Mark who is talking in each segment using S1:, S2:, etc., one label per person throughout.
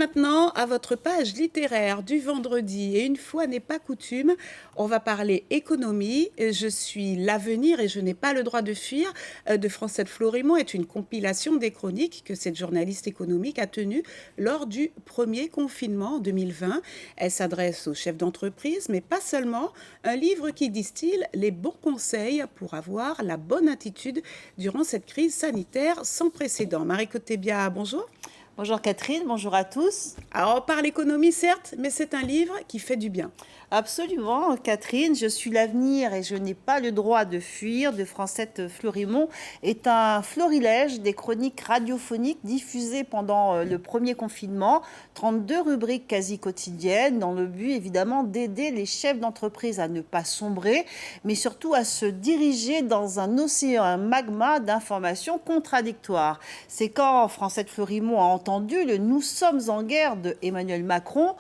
S1: Maintenant, à votre page littéraire du vendredi, et une fois n'est pas coutume, on va parler économie. Je suis l'avenir et je n'ai pas le droit de fuir de Francette Florimond est une compilation des chroniques que cette journaliste économique a tenues lors du premier confinement en 2020. Elle s'adresse aux chefs d'entreprise, mais pas seulement. Un livre qui distille les bons conseils pour avoir la bonne attitude durant cette crise sanitaire sans précédent. Marie Cotébia, bonjour.
S2: Bonjour Catherine, bonjour à tous.
S1: Alors, on parle économie, certes, mais c'est un livre qui fait du bien.
S2: Absolument, Catherine, je suis l'avenir et je n'ai pas le droit de fuir de Francette Florimond est un florilège des chroniques radiophoniques diffusées pendant le premier confinement, 32 rubriques quasi quotidiennes dans le but évidemment d'aider les chefs d'entreprise à ne pas sombrer, mais surtout à se diriger dans un océan, un magma d'informations contradictoires. C'est quand Francette Florimond a entendu le « Nous sommes en guerre » de Emmanuel Macron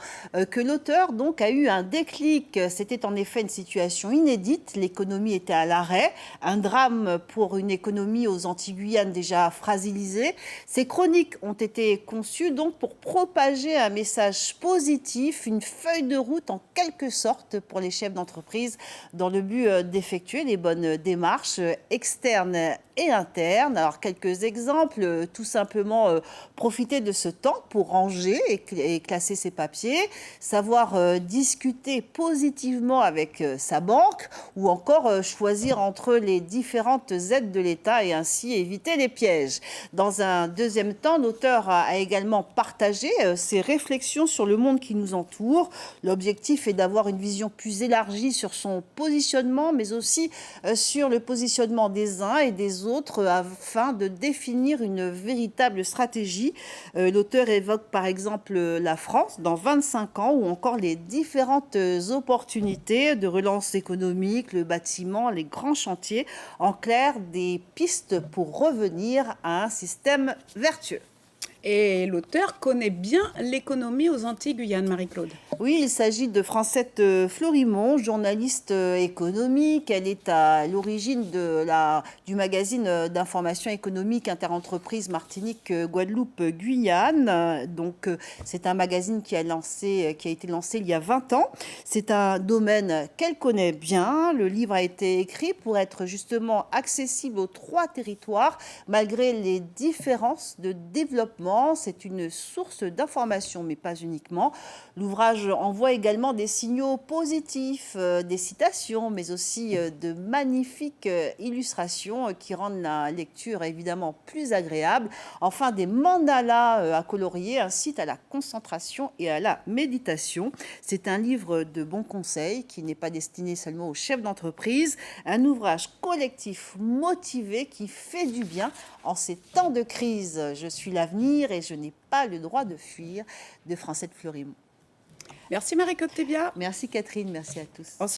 S2: que l'auteur donc a eu un déclic. C'était en effet une situation inédite. L'économie était à l'arrêt, un drame pour une économie aux Antilles-Guyane déjà fragilisée. Ces chroniques ont été conçues donc pour propager un message positif, une feuille de route en quelque sorte pour les chefs d'entreprise dans le but d'effectuer les bonnes démarches externes et internes. Alors quelques exemples, tout simplement profiter de ce temps pour ranger et classer ses papiers, savoir discuter positivement avec sa banque ou encore choisir entre les différentes aides de l'État et ainsi éviter les pièges. Dans un deuxième temps, l'auteur a également partagé ses réflexions sur le monde qui nous entoure. L'objectif est d'avoir une vision plus élargie sur son positionnement, mais aussi sur le positionnement des uns et des autres afin de définir une véritable stratégie. L'auteur évoque par exemple la France dans 25 ans ou encore les différentes opportunités de relance économique, le bâtiment, les grands chantiers. En clair, des pistes pour revenir à un système vertueux.
S1: Et l'auteur connaît bien l'économie aux Antilles-Guyane, Marie-Claude.
S2: Oui, il s'agit de Francette Florimond, journaliste économique. Elle est à l'origine du magazine d'information économique Interentreprise Martinique Guadeloupe Guyane. Donc, c'est un magazine qui a été lancé il y a 20 ans. C'est un domaine qu'elle connaît bien. Le livre a été écrit pour être justement accessible aux 3 territoires, malgré les différences de développement. C'est une source d'information, mais pas uniquement. L'ouvrage envoie également des signaux positifs, des citations, mais aussi de magnifiques illustrations qui rendent la lecture évidemment plus agréable. Enfin, des mandalas à colorier incitent à la concentration et à la méditation. C'est un livre de bons conseils qui n'est pas destiné seulement aux chefs d'entreprise. Un ouvrage collectif motivé qui fait du bien en ces temps de crise. Je suis l'avenir et je n'ai pas le droit de fuir de Francette Florimond.
S1: Merci Marie Cotébia.
S2: Merci Catherine, merci à tous.